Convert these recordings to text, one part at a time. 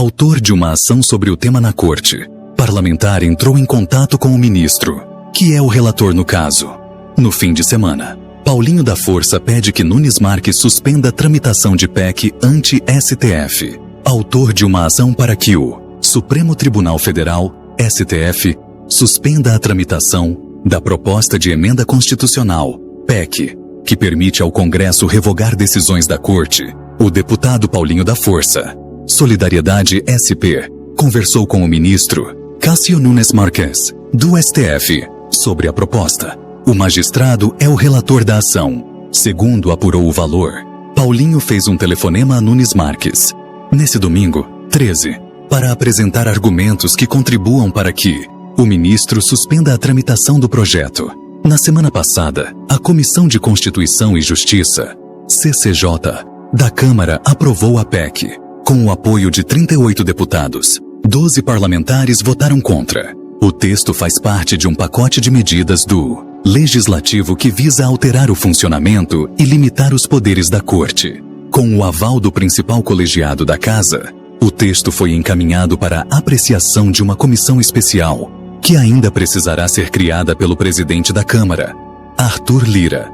autor de uma ação sobre o tema na corte, parlamentar entrou em contato com o ministro, que é o relator no caso. No fim de semana, Paulinho da Força pede que Nunes Marques suspenda a tramitação de PEC anti-STF, autor de uma ação para que o Supremo Tribunal Federal, STF, suspenda a tramitação da proposta de emenda constitucional, PEC, que permite ao Congresso revogar decisões da Corte. O deputado Paulinho da Força, Solidariedade SP, conversou com o ministro Cássio Nunes Marques, do STF, sobre a proposta. O magistrado é o relator da ação. Segundo apurou o valor, Paulinho fez um telefonema a Nunes Marques, nesse domingo, 13, para apresentar argumentos que contribuam para que o ministro suspenda a tramitação do projeto. Na semana passada, a Comissão de Constituição e Justiça, CCJ, da Câmara aprovou a PEC. Com o apoio de 38 deputados, 12 parlamentares votaram contra. O texto faz parte de um pacote de medidas do Legislativo que visa alterar o funcionamento e limitar os poderes da Corte. Com o aval do principal colegiado da Casa, o texto foi encaminhado para apreciação de uma comissão especial, que ainda precisará ser criada pelo presidente da Câmara, Arthur Lira.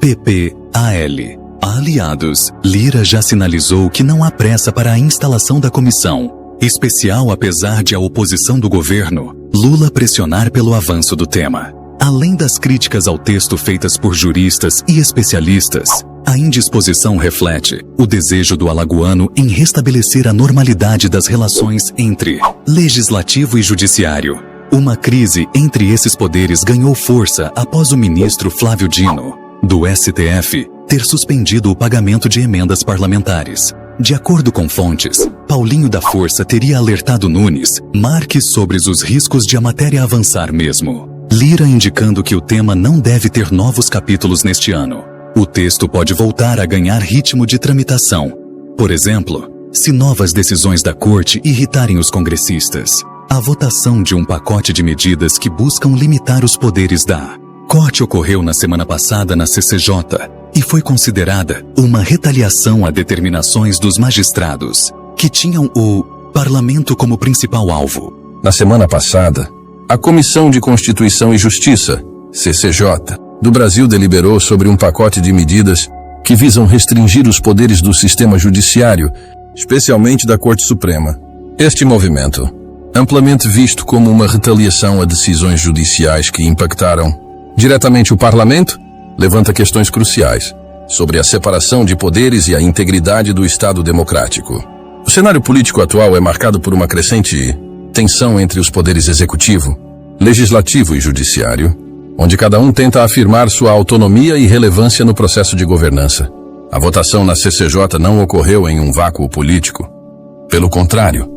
PPAL. Aliados, Lira já sinalizou que não há pressa para a instalação da comissão especial, apesar de a oposição do governo, Lula, pressionar pelo avanço do tema. Além das críticas ao texto feitas por juristas e especialistas, a indisposição reflete o desejo do alagoano em restabelecer a normalidade das relações entre legislativo e judiciário. Uma crise entre esses poderes ganhou força após o ministro Flávio Dino, do STF, ter suspendido o pagamento de emendas parlamentares. De acordo com fontes, Paulinho da Força teria alertado Nunes Marques sobre os riscos de a matéria avançar mesmo. Lira indicando que o tema não deve ter novos capítulos neste ano. O texto pode voltar a ganhar ritmo de tramitação. Por exemplo, se novas decisões da Corte irritarem os congressistas. A votação de um pacote de medidas que buscam limitar os poderes da Corte ocorreu na semana passada na CCJ e foi considerada uma retaliação a determinações dos magistrados, que tinham o parlamento como principal alvo. Na semana passada, a Comissão de Constituição e Justiça, CCJ, do Brasil deliberou sobre um pacote de medidas que visam restringir os poderes do sistema judiciário, especialmente da Corte Suprema. Este movimento, amplamente visto como uma retaliação a decisões judiciais que impactaram diretamente o parlamento, levanta questões cruciais sobre a separação de poderes e a integridade do Estado democrático. O cenário político atual é marcado por uma crescente tensão entre os poderes executivo, legislativo e judiciário, onde cada um tenta afirmar sua autonomia e relevância no processo de governança. A votação na CCJ não ocorreu em um vácuo político. Pelo contrário,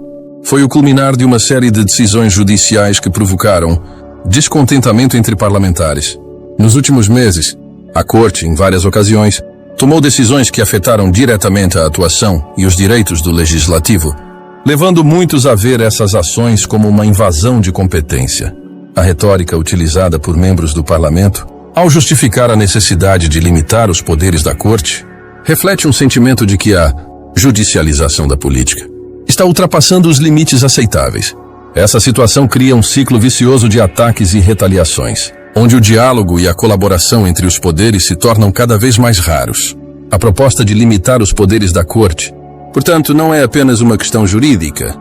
foi o culminar de uma série de decisões judiciais que provocaram descontentamento entre parlamentares. Nos últimos meses, a Corte, em várias ocasiões, tomou decisões que afetaram diretamente a atuação e os direitos do Legislativo, levando muitos a ver essas ações como uma invasão de competência. A retórica utilizada por membros do Parlamento, ao justificar a necessidade de limitar os poderes da Corte, reflete um sentimento de que a judicialização da política está ultrapassando os limites aceitáveis. Essa situação cria um ciclo vicioso de ataques e retaliações, onde o diálogo e a colaboração entre os poderes se tornam cada vez mais raros. A proposta de limitar os poderes da Corte, portanto, não é apenas uma questão jurídica,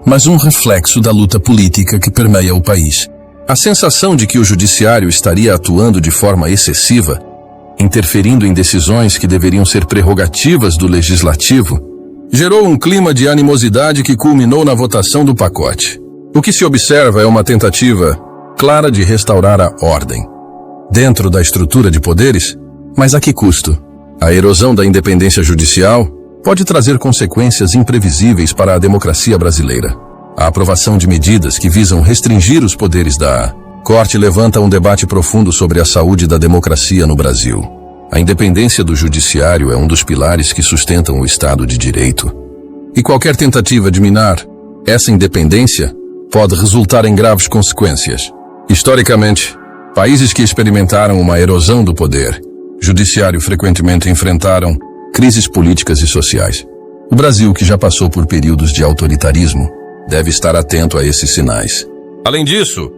mas um reflexo da luta política que permeia o país. A sensação de que o judiciário estaria atuando de forma excessiva, interferindo em decisões que deveriam ser prerrogativas do Legislativo, gerou um clima de animosidade que culminou na votação do pacote. O que se observa é uma tentativa clara de restaurar a ordem dentro da estrutura de poderes, mas a que custo? A erosão da independência judicial pode trazer consequências imprevisíveis para a democracia brasileira. A aprovação de medidas que visam restringir os poderes da Corte levanta um debate profundo sobre a saúde da democracia no Brasil. A independência do judiciário é um dos pilares que sustentam o Estado de Direito. E qualquer tentativa de minar essa independência pode resultar em graves consequências. Historicamente, países que experimentaram uma erosão do poder judiciário frequentemente enfrentaram crises políticas e sociais. O Brasil, que já passou por períodos de autoritarismo, deve estar atento a esses sinais. Além disso,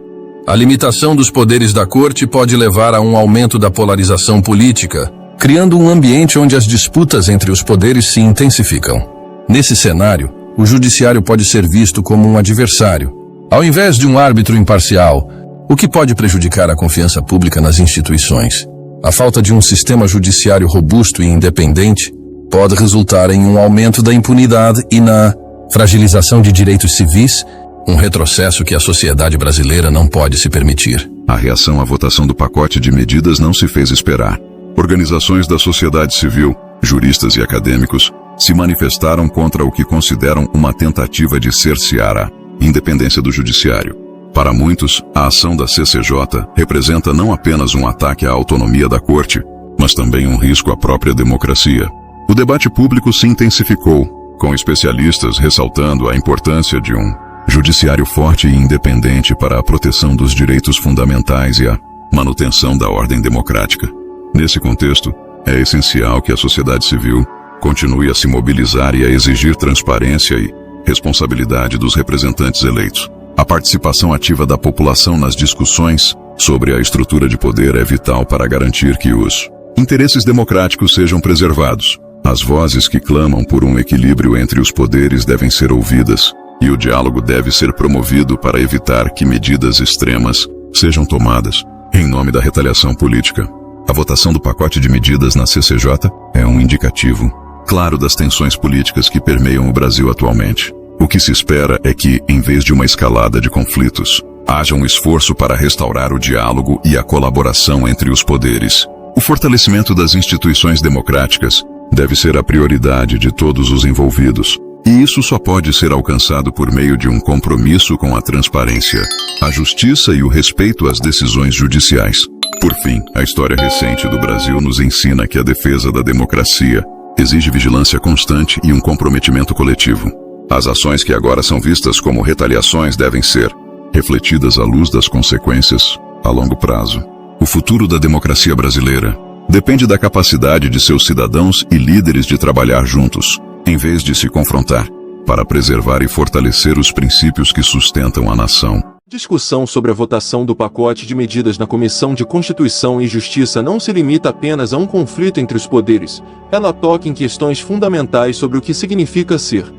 a limitação dos poderes da Corte pode levar a um aumento da polarização política, criando um ambiente onde as disputas entre os poderes se intensificam. Nesse cenário, o judiciário pode ser visto como um adversário, ao invés de um árbitro imparcial, o que pode prejudicar a confiança pública nas instituições. A falta de um sistema judiciário robusto e independente pode resultar em um aumento da impunidade e na fragilização de direitos civis, um retrocesso que a sociedade brasileira não pode se permitir. A reação à votação do pacote de medidas não se fez esperar. Organizações da sociedade civil, juristas e acadêmicos se manifestaram contra o que consideram uma tentativa de cercear a independência do judiciário. Para muitos, a ação da CCJ representa não apenas um ataque à autonomia da Corte, mas também um risco à própria democracia. O debate público se intensificou, com especialistas ressaltando a importância de um judiciário forte e independente para a proteção dos direitos fundamentais e a manutenção da ordem democrática. Nesse contexto, é essencial que a sociedade civil continue a se mobilizar e a exigir transparência e responsabilidade dos representantes eleitos. A participação ativa da população nas discussões sobre a estrutura de poder é vital para garantir que os interesses democráticos sejam preservados. As vozes que clamam por um equilíbrio entre os poderes devem ser ouvidas, e o diálogo deve ser promovido para evitar que medidas extremas sejam tomadas em nome da retaliação política. A votação do pacote de medidas na CCJ é um indicativo claro das tensões políticas que permeiam o Brasil atualmente. O que se espera é que, em vez de uma escalada de conflitos, haja um esforço para restaurar o diálogo e a colaboração entre os poderes. O fortalecimento das instituições democráticas deve ser a prioridade de todos os envolvidos, e isso só pode ser alcançado por meio de um compromisso com a transparência, a justiça e o respeito às decisões judiciais. Por fim, a história recente do Brasil nos ensina que a defesa da democracia exige vigilância constante e um comprometimento coletivo. As ações que agora são vistas como retaliações devem ser refletidas à luz das consequências a longo prazo. O futuro da democracia brasileira depende da capacidade de seus cidadãos e líderes de trabalhar juntos, em vez de se confrontar, para preservar e fortalecer os princípios que sustentam a nação. Discussão sobre a votação do pacote de medidas na Comissão de Constituição e Justiça não se limita apenas a um conflito entre os poderes, ela toca em questões fundamentais sobre o que significa ser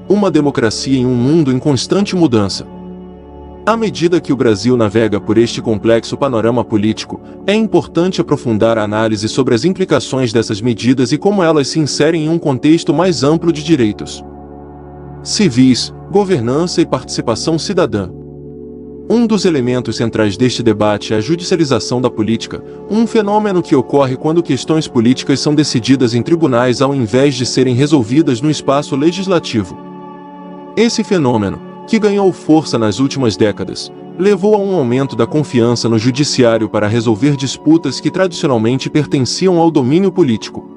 uma democracia em um mundo em constante mudança. À medida que o Brasil navega por este complexo panorama político, é importante aprofundar a análise sobre as implicações dessas medidas e como elas se inserem em um contexto mais amplo de direitos civis, governança e participação cidadã. Um dos elementos centrais deste debate é a judicialização da política, um fenômeno que ocorre quando questões políticas são decididas em tribunais ao invés de serem resolvidas no espaço legislativo. Esse fenômeno, que ganhou força nas últimas décadas, levou a um aumento da confiança no judiciário para resolver disputas que tradicionalmente pertenciam ao domínio político.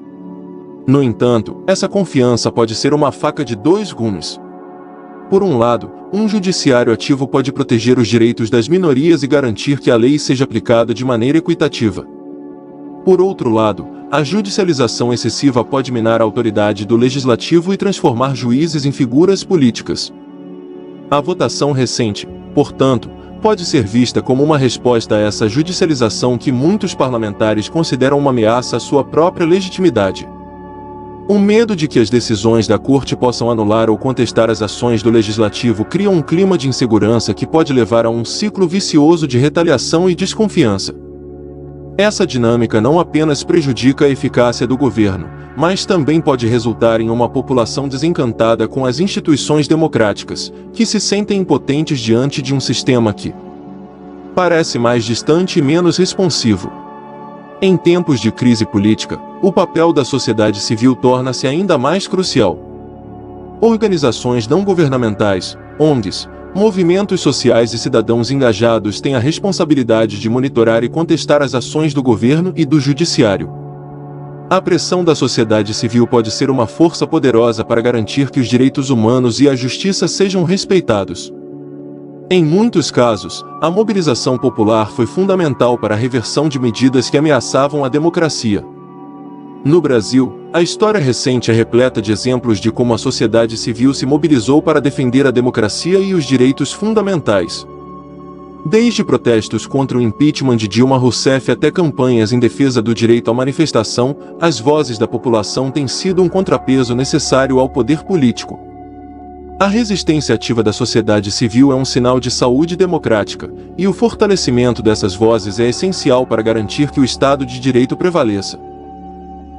No entanto, essa confiança pode ser uma faca de dois gumes. Por um lado, um judiciário ativo pode proteger os direitos das minorias e garantir que a lei seja aplicada de maneira equitativa. Por outro lado, a judicialização excessiva pode minar a autoridade do legislativo e transformar juízes em figuras políticas. A votação recente, portanto, pode ser vista como uma resposta a essa judicialização que muitos parlamentares consideram uma ameaça à sua própria legitimidade. O medo de que as decisões da Corte possam anular ou contestar as ações do Legislativo cria um clima de insegurança que pode levar a um ciclo vicioso de retaliação e desconfiança. Essa dinâmica não apenas prejudica a eficácia do governo, mas também pode resultar em uma população desencantada com as instituições democráticas, que se sentem impotentes diante de um sistema que parece mais distante e menos responsivo. Em tempos de crise política, o papel da sociedade civil torna-se ainda mais crucial. Organizações não governamentais, ONGs, movimentos sociais e cidadãos engajados têm a responsabilidade de monitorar e contestar as ações do governo e do judiciário. A pressão da sociedade civil pode ser uma força poderosa para garantir que os direitos humanos e a justiça sejam respeitados. Em muitos casos, a mobilização popular foi fundamental para a reversão de medidas que ameaçavam a democracia. No Brasil, a história recente é repleta de exemplos de como a sociedade civil se mobilizou para defender a democracia e os direitos fundamentais. Desde protestos contra o impeachment de Dilma Rousseff até campanhas em defesa do direito à manifestação, as vozes da população têm sido um contrapeso necessário ao poder político. A resistência ativa da sociedade civil é um sinal de saúde democrática, e o fortalecimento dessas vozes é essencial para garantir que o Estado de Direito prevaleça.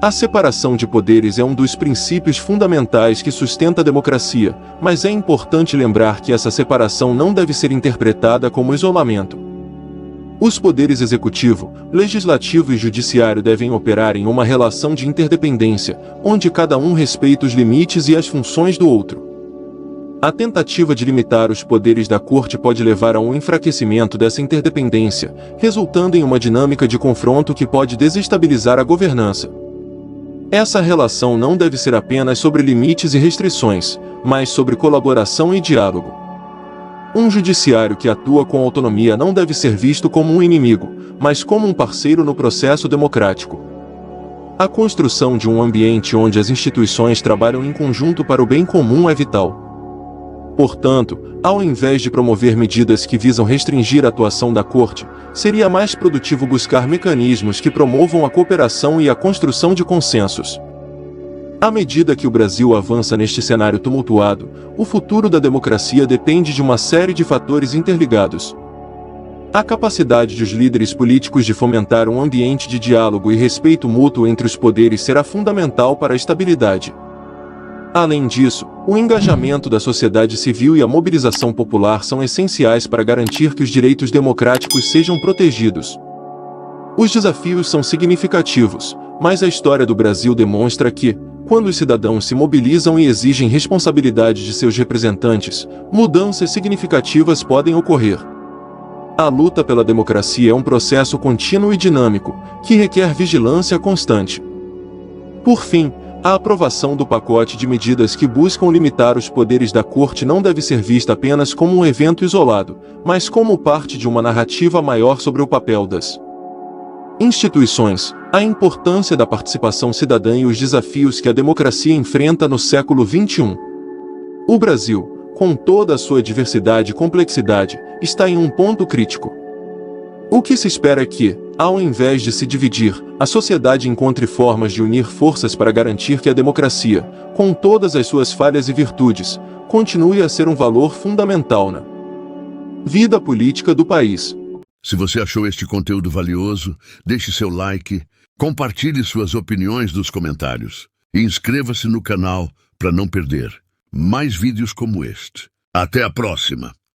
A separação de poderes é um dos princípios fundamentais que sustenta a democracia, mas é importante lembrar que essa separação não deve ser interpretada como isolamento. Os poderes executivo, legislativo e judiciário devem operar em uma relação de interdependência, onde cada um respeita os limites e as funções do outro. A tentativa de limitar os poderes da Corte pode levar a um enfraquecimento dessa interdependência, resultando em uma dinâmica de confronto que pode desestabilizar a governança. Essa relação não deve ser apenas sobre limites e restrições, mas sobre colaboração e diálogo. Um judiciário que atua com autonomia não deve ser visto como um inimigo, mas como um parceiro no processo democrático. A construção de um ambiente onde as instituições trabalham em conjunto para o bem comum é vital. Portanto, ao invés de promover medidas que visam restringir a atuação da Corte, seria mais produtivo buscar mecanismos que promovam a cooperação e a construção de consensos. À medida que o Brasil avança neste cenário tumultuado, o futuro da democracia depende de uma série de fatores interligados. A capacidade dos líderes políticos de fomentar um ambiente de diálogo e respeito mútuo entre os poderes será fundamental para a estabilidade. Além disso, o engajamento da sociedade civil e a mobilização popular são essenciais para garantir que os direitos democráticos sejam protegidos. Os desafios são significativos, mas a história do Brasil demonstra que, quando os cidadãos se mobilizam e exigem responsabilidade de seus representantes, mudanças significativas podem ocorrer. A luta pela democracia é um processo contínuo e dinâmico, que requer vigilância constante. Por fim, a aprovação do pacote de medidas que buscam limitar os poderes da Corte não deve ser vista apenas como um evento isolado, mas como parte de uma narrativa maior sobre o papel das instituições, a importância da participação cidadã e os desafios que a democracia enfrenta no século XXI. O Brasil, com toda a sua diversidade e complexidade, está em um ponto crítico. O que se espera é que, ao invés de se dividir, a sociedade encontre formas de unir forças para garantir que a democracia, com todas as suas falhas e virtudes, continue a ser um valor fundamental na vida política do país. Se você achou este conteúdo valioso, deixe seu like, compartilhe suas opiniões nos comentários e inscreva-se no canal para não perder mais vídeos como este. Até a próxima!